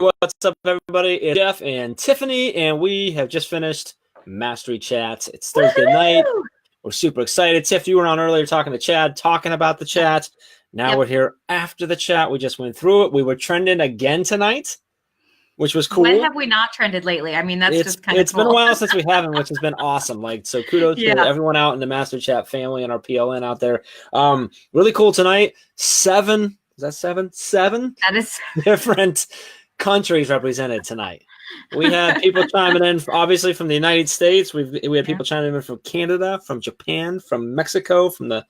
What's up, everybody? It's Jeff and Tiffany, and we have just finished Mastery Chats. It's Thursday night. We're super excited. Tiff, you were on earlier talking to Chad, talking about the chat. Now we're here after the chat. We just went through it. We were trending again tonight, which was cool. When have we not trended lately? I mean, that's just kind of It's been a while since we haven't, which has been awesome. Like, so kudos to everyone out in the Master Chat family and our PLN out there. Really cool tonight. Seven. Is that seven? Seven? That is different countries represented tonight. We had people chiming in, obviously, from the United States. We had people chiming in from Canada, from Japan, from Mexico, from the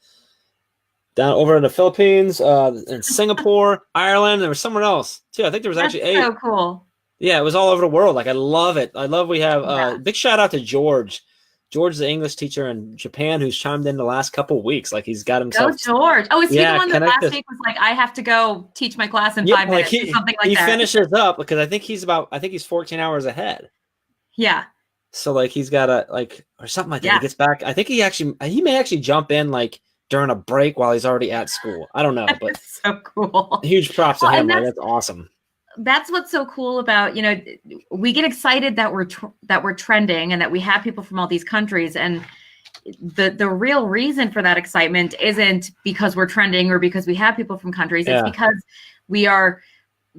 down over in the Philippines, in Singapore, Ireland. There was somewhere else too. I think there was actually eight. So cool. Yeah, it was all over the world. Like, I love it. I love we have big shout out to George. George, the English teacher in Japan, who's chimed in the last couple of weeks. Like, he's got himself. Go George! Oh, is he the one that last week was like, "I have to go teach my class in 5 minutes," or something like that? He finishes up because I think he's 14 hours ahead. Yeah. So like he's got or something like that. He gets back. I think he may actually jump in like during a break while he's already at school. I don't know, but so cool. Huge props to him. That's awesome. That's what's so cool about, we get excited that we're trending and that we have people from all these countries. And the real reason for that excitement isn't because we're trending or because we have people from countries. It's because we are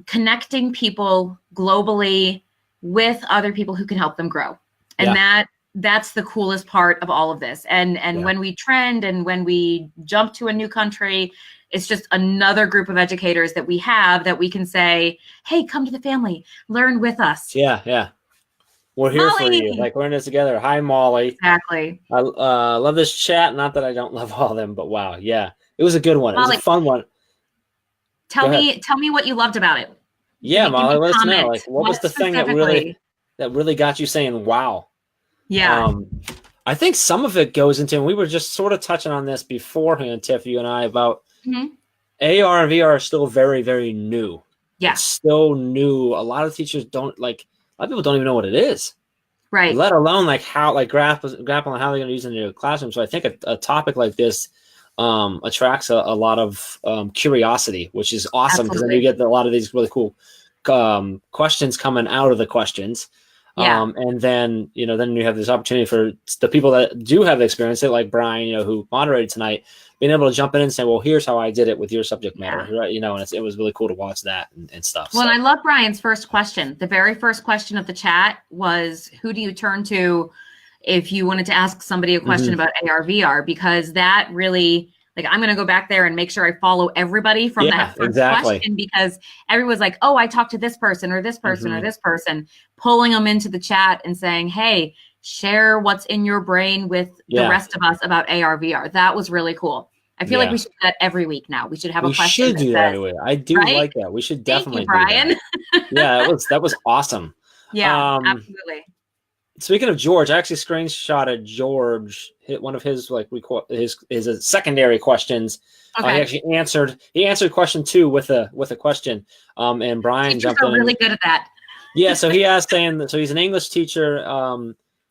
connecting people globally with other people who can help them grow. And that's the coolest part of all of this. And when we trend and when we jump to a new country, it's just another group of educators that we have that we can say, hey, come to the family, learn with us. Yeah. We're here for you. Like, we're in this together. Hi, Molly. Exactly. I love this chat. Not that I don't love all of them, but wow. Yeah. It was a good one. Molly, it was a fun one. Tell me what you loved about it. Yeah, Molly, let us know. Like, what was the thing that really got you saying, wow? Yeah. I think some of it goes into, and we were just sort of touching on this beforehand, Tiff, you and I, about AR and VR are still very, very new. Yeah. It's still new. A lot of teachers a lot of people don't even know what it is. Right. Let alone grappling on how they're going to use it in their classroom. So I think a topic like this attracts a lot of curiosity, which is awesome, because then you get a lot of these really cool questions coming out of the questions. And then you have this opportunity for the people that do have the experience, like Brian, who moderated tonight, being able to jump in and say, well, here's how I did it with your subject matter, right? And it was really cool to watch that and stuff. Well, and I love Brian's first question. The very first question of the chat was, who do you turn to if you wanted to ask somebody a question about AR, VR? Because that really, I'm going to go back there and make sure I follow everybody from that first question, because everyone's like, oh, I talked to this person or this person or this person, pulling them into the chat and saying, hey, share what's in your brain with the rest of us about AR, VR. That was really cool. I feel like we should do that every week now. We should have a question. We should do that every week. I do like that. We should definitely do that. Yeah, that was awesome. Yeah, absolutely. Speaking of George, I actually screenshotted George, hit one of his his secondary questions. Okay. He answered question 2 with a question. And Brian jumped in. Really good at that. Yeah, so he asked, so he's an English teacher.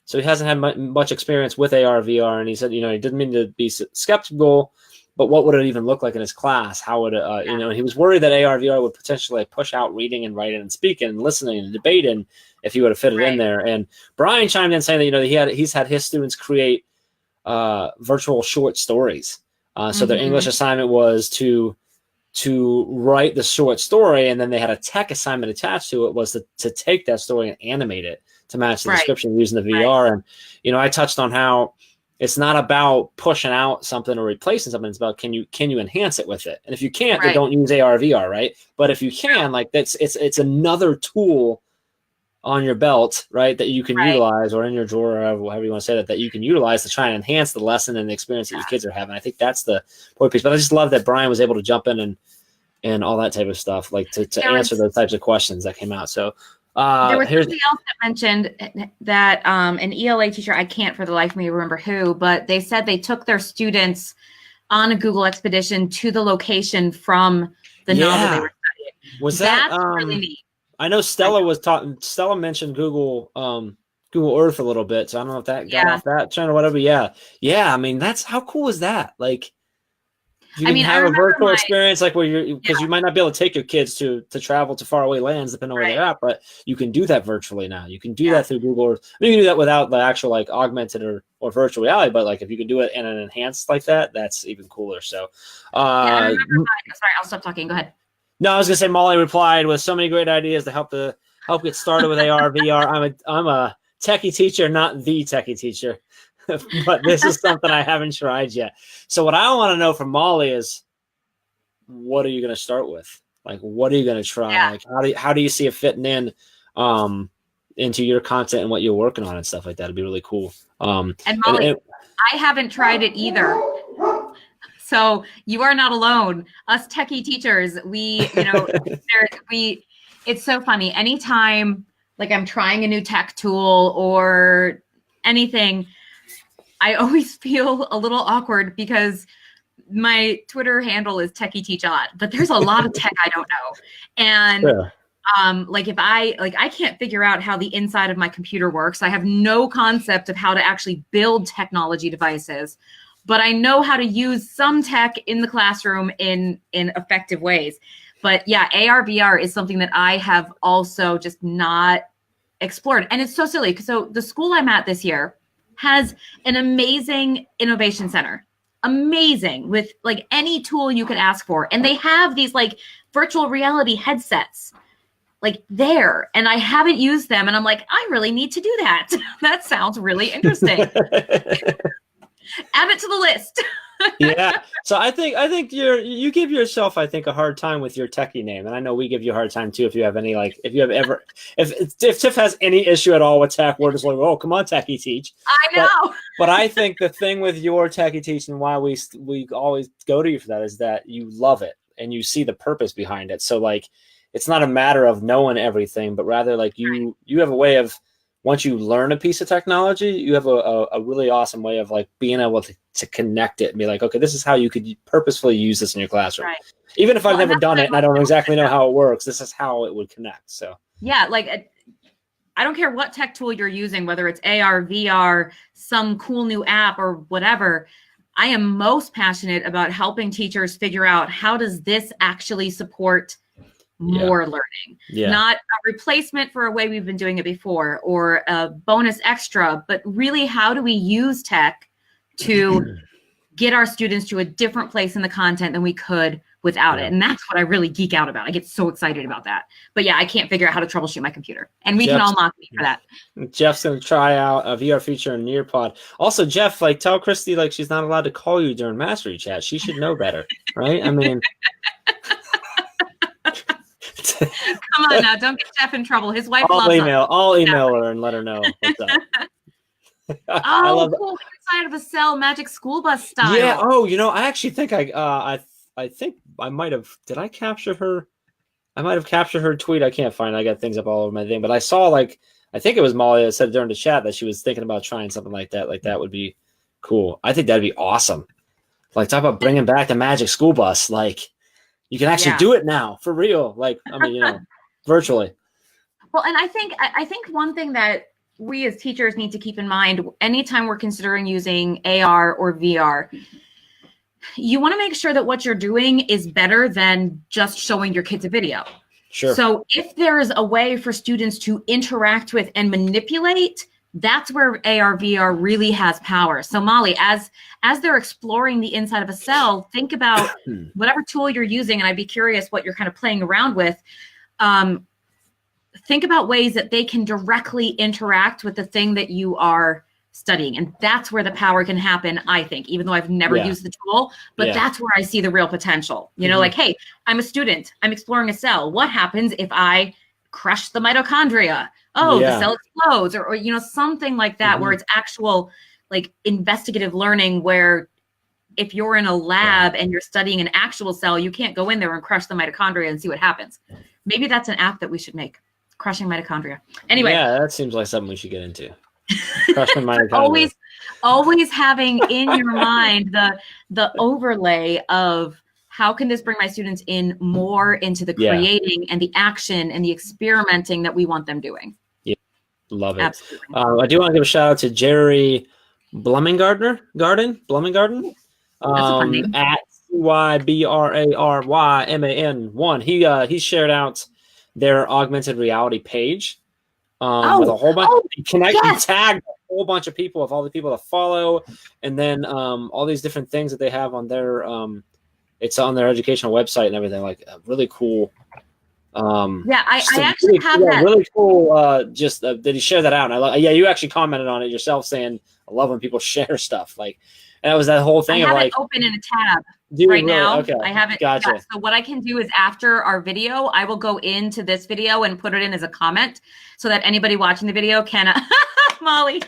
So he hasn't had much experience with AR, VR, and he said, he didn't mean to be skeptical, but what would it even look like in his class? How would it, he was worried that AR, VR would potentially push out reading and writing and speaking and listening and debating if he would have fit it in there. And Brian chimed in saying that, he's had his students create virtual short stories. So their English assignment was to write the short story, and then they had a tech assignment attached to it, was to take that story and animate it to match the description using the VR. And, I touched on how it's not about pushing out something or replacing something. It's about, can you enhance it with it? And if you can't, then don't use AR, VR, right? But if you can, it's another tool on your belt, right, that you can utilize, or in your drawer, or however you want to say that you can utilize to try and enhance the lesson and the experience that your kids are having. I think that's the point piece. But I just love that Brian was able to jump in and all that type of stuff, to answer those types of questions that came out. So there was somebody else that mentioned that an ELA teacher, I can't for the life of me remember who, but they said they took their students on a Google expedition to the location from the novel they were studying. That's really neat. I know Stella mentioned Google Earth a little bit, so I don't know if that got off that trend or whatever. Yeah. I mean, how cool is that? If you I can mean, I have a remember virtual my experience, like where you're, because yeah, you might not be able to take your kids to travel to faraway lands, depending on where right. they're at, but you can do that virtually now. You can do Yeah. that through Google. Or, you can do that without the actual like augmented or virtual reality, but like if you can do it in an enhanced like that, that's even cooler. So, Yeah, I remember uh, sorry, I'll stop talking. Go ahead. no, I was gonna say Molly replied with so many great ideas to help get started with AR VR. I'm a techie teacher, not the techie teacher, but this is something I haven't tried yet. So what I want to know from Molly is, what are you gonna start with? Like, what are you gonna try? Yeah. Like, how do you see it fitting in into your content and what you're working on and stuff like that? It'd be really cool. And Molly, I haven't tried it either. So you are not alone. Us techie teachers, it's so funny. Anytime like I'm trying a new tech tool or anything, I always feel a little awkward because my Twitter handle is techie teach odd, but there's a lot of tech I don't know. And yeah. like if I can't figure out how the inside of my computer works. I have no concept of how to actually build technology devices, but I know how to use some tech in the classroom in effective ways. But yeah, AR VR is something that I have also just not explored. And it's so silly because so the school I'm at this year has an amazing innovation center. Amazing with like any tool you could ask for. And they have these like virtual reality headsets like there, and I haven't used them. And I'm like, I really need to do that. That sounds really interesting. Add it to the list. Yeah. So I think you give yourself, I think, a hard time with your techie name. And I know we give you a hard time too if you have any like if Tiff has any issue at all with tech, we're just like, oh, come on, techie teach. I know. But I think the thing with your techie teach and why we always go to you for that is that you love it and you see the purpose behind it. So like it's not a matter of knowing everything, but rather like you have a way of, once you learn a piece of technology, you have a really awesome way of like being able to connect it and be like, okay, this is how you could purposefully use this in your classroom. Right. Even if I've never done it and I don't exactly know how it works, this is how it would connect. So yeah, like I don't care what tech tool you're using, whether it's AR, VR, some cool new app or whatever. I am most passionate about helping teachers figure out how does this actually support more learning, not a replacement for a way we've been doing it before or a bonus extra, but really how do we use tech to get our students to a different place in the content than we could without it. And that's what I really geek out about. I get so excited about that. But yeah, I can't figure out how to troubleshoot my computer. And we can all mock me for that. Jeff's going to try out a VR feature in Nearpod. Also, Jeff, like tell Christy like she's not allowed to call you during Mastery Chat. She should know better, right? I mean... Come on now, don't get Jeff in trouble. His wife loves him. I'll email her and let her know what's up. Cool. Inside of a cell, Magic School Bus style. Yeah. Oh, I actually think I think I might have. Did I capture her? I might have captured her tweet. I can't find it. I got things up all over my thing, but I saw like I think it was Molly that said during the chat that she was thinking about trying something like that. Like that would be cool. I think that'd be awesome. Like talk about bringing back the Magic School Bus. Like. You can actually do it now for real. Like, I mean, virtually. Well, and I think one thing that we as teachers need to keep in mind anytime we're considering using AR or VR, you want to make sure that what you're doing is better than just showing your kids a video. Sure. So if there is a way for students to interact with and manipulate, that's where AR VR really has power. So Molly, as they're exploring the inside of a cell, think about whatever tool you're using, and I'd be curious what you're kind of playing around with. Think about ways that they can directly interact with the thing that you are studying. And that's where the power can happen, I think, even though I've never used the tool, but that's where I see the real potential. You know, like, hey, I'm a student, I'm exploring a cell. What happens if I crush the mitochondria? Oh, the cell explodes, or something like that, where it's actual like investigative learning, where if you're in a lab and you're studying an actual cell, you can't go in there and crush the mitochondria and see what happens. Maybe that's an app that we should make, crushing mitochondria. Anyway. Yeah, that seems like something we should get into. Crushing mitochondria. always having in your mind the overlay of how can this bring my students in more into the creating and the action and the experimenting that we want them doing. Yeah, love it. Absolutely. I do want to give a shout out to Jerry Blummingarden. CYBRARYMAN1. He shared out their augmented reality page with a whole bunch. He tagged a whole bunch of people, of all the people to follow, and then all these different things that they have on their it's on their educational website and everything. Like really cool. I actually have that. Really cool. Did he share that out? And you actually commented on it yourself, saying I love when people share stuff. Like, and that was that whole thing. I have of it open in a tab right now. Okay. I have it. Gotcha. Yeah, so what I can do is after our video, I will go into this video and put it in as a comment so that anybody watching the video can, Molly,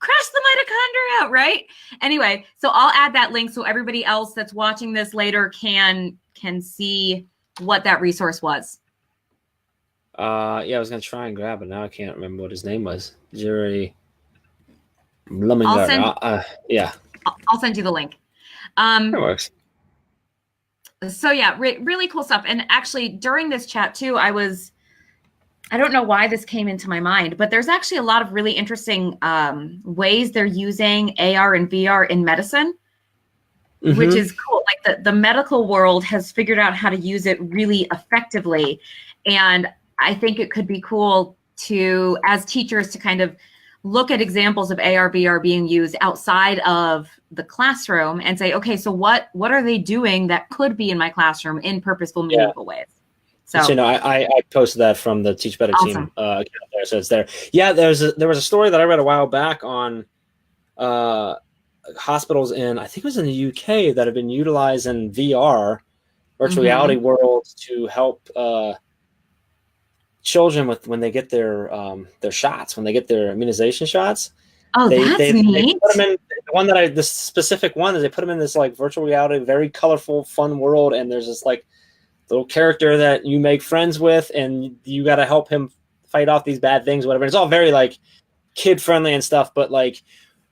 crash the mitochondria out, right? Anyway, so I'll add that link so everybody else that's watching this later can see what that resource was. I was gonna try and grab it. Now I can't remember what his name was. Jerry Blumengard. I'll send you the link. That works. So yeah, really cool stuff. And actually during this chat too, I don't know why this came into my mind, but there's actually a lot of really interesting ways they're using AR and VR in medicine. Mm-hmm. Which is cool. Like the medical world has figured out how to use it really effectively. And I think it could be cool to, as teachers, to kind of look at examples of AR, VR being used outside of the classroom and say, okay, so what are they doing that could be in my classroom in purposeful, meaningful ways? So I posted that from the Teach Better team account there, so it's there. Yeah, there was a story that I read a while back on hospitals in, I think it was in the UK, that have been utilizing VR, virtual reality worlds, to help children when they get their shots, when they get their immunization shots. Oh, that's neat. They put them in the specific one is they put them in this like virtual reality, very colorful, fun world, and there's this like little character that you make friends with, and you got to help him fight off these bad things, whatever. It's all very like kid friendly and stuff, but like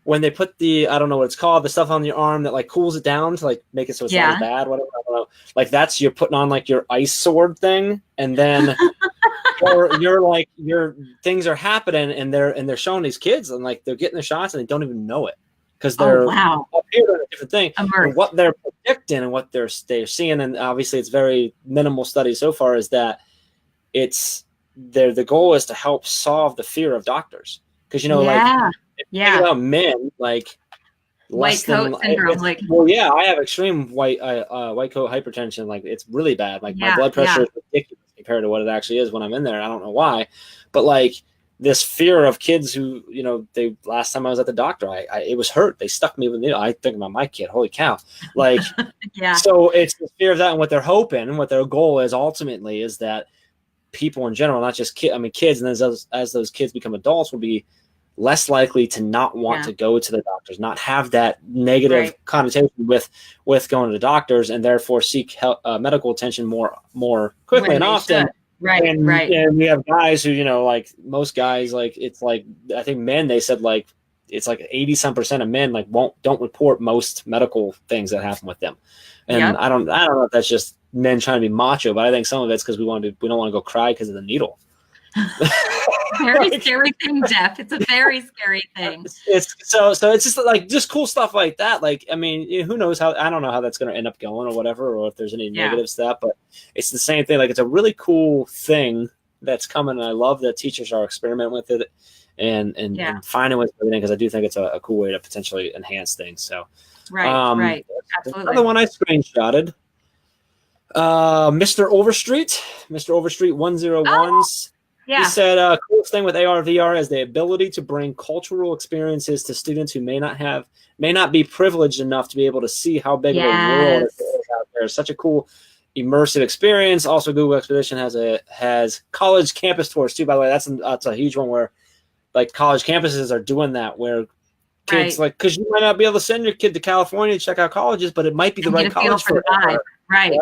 when they put I don't know what it's called, the stuff on your arm that like cools it down to like make it so it's not as bad, whatever. I don't know. Like that's, you're putting on like your ice sword thing, and then or you're like your things are happening and they're showing these kids and like they're getting the shots and they don't even know it because they're up here doing a different thing. And what they're predicting and what they're seeing, and obviously it's very minimal study so far, is that the goal is to help solve the fear of doctors, because like think about men, like white coat syndrome, I have extreme white coat hypertension. Like it's really bad. Like my blood pressure is ridiculous compared to what it actually is when I'm in there. I don't know why, but like this fear of kids who, last time I was at the doctor, it was hurt. They stuck me with needle. I think about my kid. Holy cow! Like, So it's the fear of that, and what they're hoping, and what their goal is ultimately, is that people in general, not just kids. I mean, kids, and as those kids become adults, will be less likely to not want to go to the doctors, not have that negative connotation with going to the doctors, and therefore seek medical attention more quickly and often. And we have guys who, like most guys, like it's like, I think men, they said like it's like 80% of men like don't report most medical things that happen with them. And I don't know if that's just men trying to be macho, but I think some of it's because we don't want to go cry because of the needle. Very scary thing, Jeff. It's a very scary thing. It's just cool stuff like that. Like, I mean, who knows I don't know how that's going to end up going or whatever, or if there's any negative stuff, but it's the same thing. Like, it's a really cool thing that's coming, and I love that teachers are experimenting with it and finding ways of everything, because I do think it's a cool way to potentially enhance things. So, right. Absolutely. Another one I screenshotted. Mr. Overstreet 101. He said, coolest thing with AR VR is the ability to bring cultural experiences to students who may not be privileged enough to be able to see how big of a world it is out there. Such a cool immersive experience. Also, Google Expedition has college campus tours too. By the way, that's a huge one where like college campuses are doing that, where kids because you might not be able to send your kid to California to check out colleges, but it might be the right college for them. Right. Or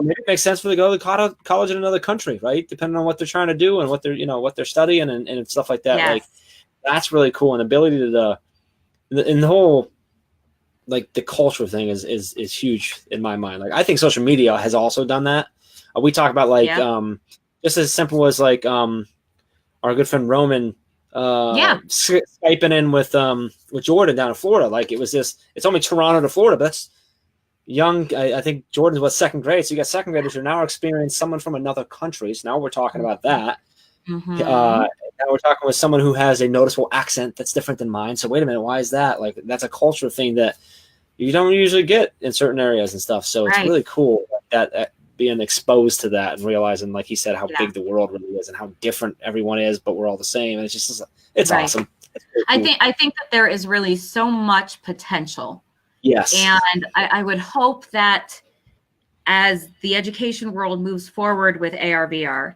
maybe it makes sense for them to go to college in another country, right? Depending on what they're trying to do and what they're studying and stuff like that. Like, that's really cool. And the ability to the whole, like, the culture thing is huge in my mind. Like, I think social media has also done that. We talk about like just as simple as like our good friend Roman Skyping in with Jordan down in Florida. Like, it's only Toronto to Florida, but young, I think Jordan's what, second grade. So you got second graders who are now experiencing someone from another country. So now we're talking about that. Mm-hmm. Now we're talking with someone who has a noticeable accent that's different than mine. So wait a minute, why is that? Like that's a culture thing that you don't usually get in certain areas and stuff. So it's Right. really cool that being exposed to that and realizing, like he said, how Yeah. big the world really is and how different everyone is, but we're all the same. And it's just, it's Right. awesome. It's really cool. I think that there is really so much potential. Yes. And I would hope that as the education world moves forward with AR/VR,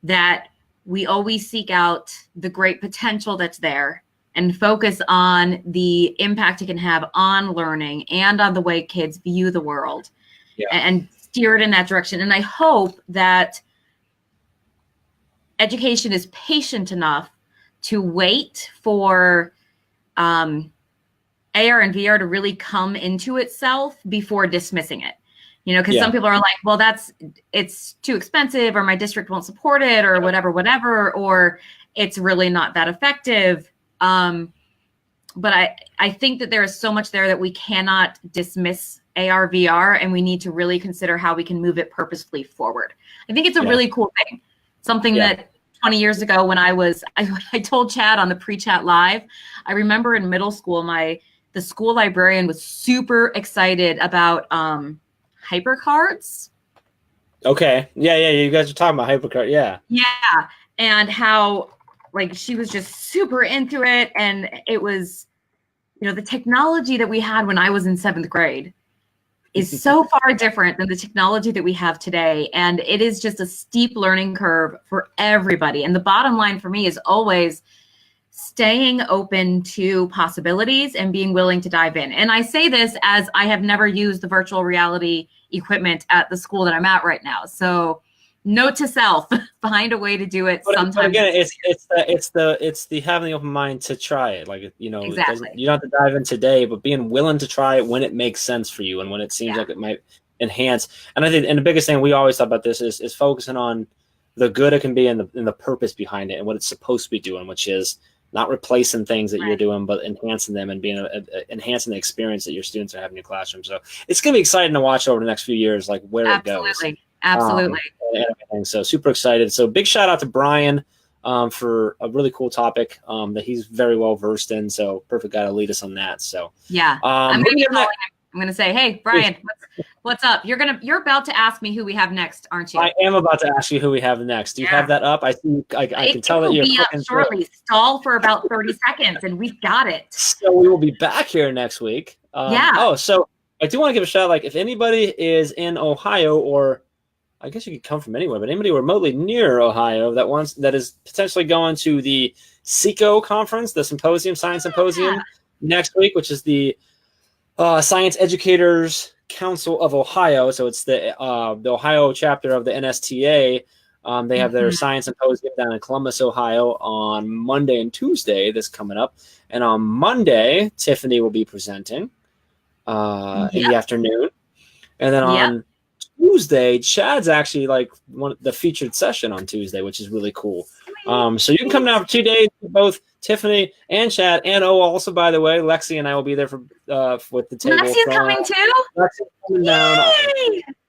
that we always seek out the great potential that's there and focus on the impact it can have on learning and on the way kids view the world, and steer it in that direction. And I hope that education is patient enough to wait for AR and VR to really come into itself before dismissing it. You know, because some people are like, well, it's too expensive, or my district won't support it, or whatever, or it's really not that effective. But I think that there is so much there that we cannot dismiss AR, VR, and we need to really consider how we can move it purposefully forward. I think it's a really cool thing. Something that 20 years ago when I told Chad on the pre-chat live, I remember in middle school, the school librarian was super excited about hypercards. Okay. Yeah. You guys are talking about hypercard. Yeah. Yeah. And how like she was just super into it. And it was, you know, the technology that we had when I was in 7th grade is so far different than the technology that we have today. And it is just a steep learning curve for everybody. And the bottom line for me is always staying open to possibilities and being willing to dive in. And I say this as I have never used the virtual reality equipment at the school that I'm at right now. So note to self, find a way to do it sometime. But again, it's the having the open mind to try it. Like, you know, Exactly. you don't have to dive in today, but being willing to try it when it makes sense for you and when it seems like it might enhance. And I think, and the biggest thing we always talk about this is focusing on the good it can be and the purpose behind it and what it's supposed to be doing, which is not replacing things that you're doing, but enhancing them and being enhancing the experience that your students are having in your classroom. So it's going to be exciting to watch over the next few years, like where it goes. Absolutely. And everything. So super excited. So big shout out to Brian for a really cool topic that he's very well versed in. So perfect guy to lead us on that. So yeah, I'm going to say, hey, Brian, what's up? You're about to ask me who we have next, aren't you? I am about to ask you who we have next. Do you have that up? I think I can tell that you're up shortly. Stall for about 30 seconds, and we've got it. So we will be back here next week. Oh, so I do want to give a shout out. Like if anybody is in Ohio, or I guess you could come from anywhere, but anybody remotely near Ohio that is potentially going to the SECO conference, the Science Symposium next week, which is the Science Educators Council of Ohio. So it's the Ohio chapter of the NSTA. They have their Science Symposium down in Columbus, Ohio on Monday and Tuesday that's coming up. And on Monday, Tiffany will be presenting in the afternoon. And then on Tuesday, Chad's actually like the featured session on Tuesday, which is really cool. So you can come down for 2 days, both Tiffany and Chad, and also, by the way, Lexi and I will be there with the table. Lexi's coming too? Lexi's coming down.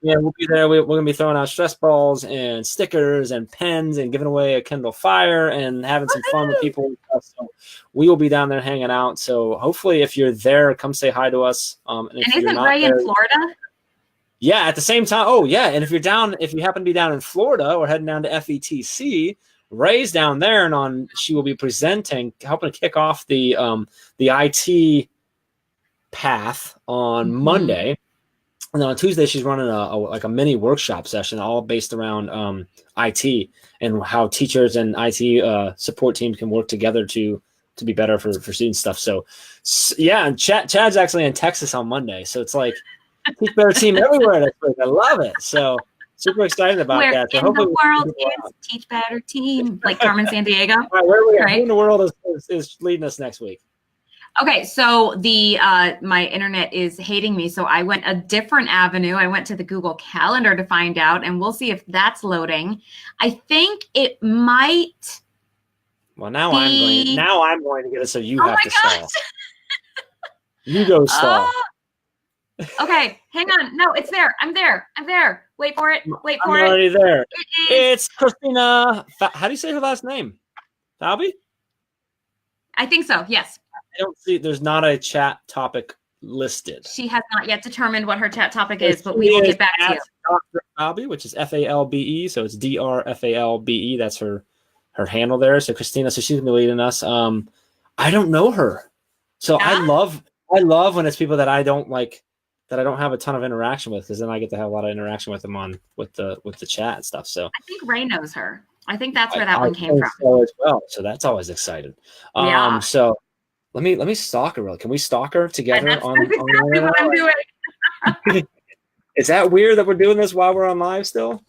Yeah, we'll be there. We're going to be throwing out stress balls and stickers and pens and giving away a Kindle Fire and having some fun with people. So we will be down there hanging out. So hopefully if you're there, come say hi to us. And isn't Ray in Florida? Yeah, at the same time. Oh, yeah. And if you happen to be down in Florida or heading down to FETC, Ray's down there, and she will be presenting, helping to kick off the IT path on Monday. And then on Tuesday, she's running a mini workshop session, all based around IT and how teachers and IT support teams can work together to be better for student stuff. So yeah, and Chad's actually in Texas on Monday, so it's like Teach Better Team everywhere next week. I love it. So super excited about that. So in the world is Teach Better Team, like Carmen Sandiego. All right, who in the world is leading us next week? Okay, so the my internet is hating me, so I went a different avenue. I went to the Google Calendar to find out, and we'll see if that's loading. I think it might. Well, now I'm going to get it, so you have to stall. You go stall. Okay, hang on. No, it's there. I'm there. I'm there. Wait for it. Wait I'm for it. already there. It is. It's Christina. How do you say her last name? Falby? I think so. Yes. I don't see. There's not a chat topic listed. She has not yet determined what her chat topic So is, but we will get back to you. Dr. Falby, which is Falbe, so it's DrFalbe. That's her handle there. So Christina, so she's gonna be leading us. I don't know her, so I love when it's people that I don't like, that I don't have a ton of interaction with, because then I get to have a lot of interaction with them with the chat and stuff. So I think Ray knows her. I think that's where that one came from. So as well. So that's always exciting. Yeah. So let me stalk her. Really. Can we stalk her together? That's exactly what I'm doing. Is that weird that we're doing this while we're on live still?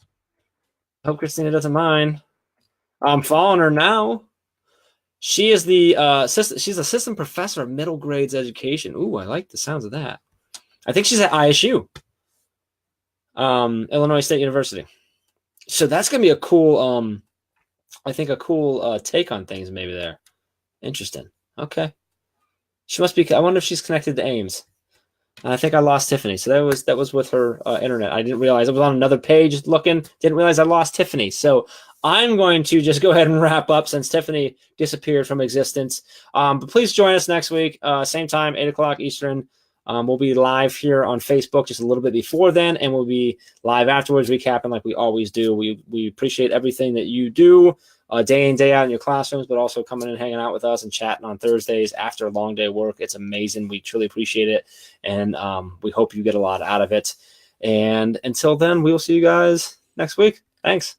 I hope Christina doesn't mind. I'm following her now. She is the she's assistant professor of middle grades education. Ooh, I like the sounds of that. I think she's at ISU, Illinois State University. So that's gonna be a cool, I think a cool take on things maybe there. Interesting. Okay. She must be. I wonder if she's connected to Ames. And I think I lost Tiffany. So that was with her internet. I didn't realize. I was on another page looking. Didn't realize I lost Tiffany. So I'm going to just go ahead and wrap up since Tiffany disappeared from existence. But please join us next week, same time, 8 o'clock Eastern. We'll be live here on Facebook just a little bit before then, and we'll be live afterwards, recapping like we always do. We appreciate everything that you do day in, day out in your classrooms, but also coming and hanging out with us and chatting on Thursdays after a long day of work. It's amazing. We truly appreciate it, and we hope you get a lot out of it. And until then, we will see you guys next week. Thanks.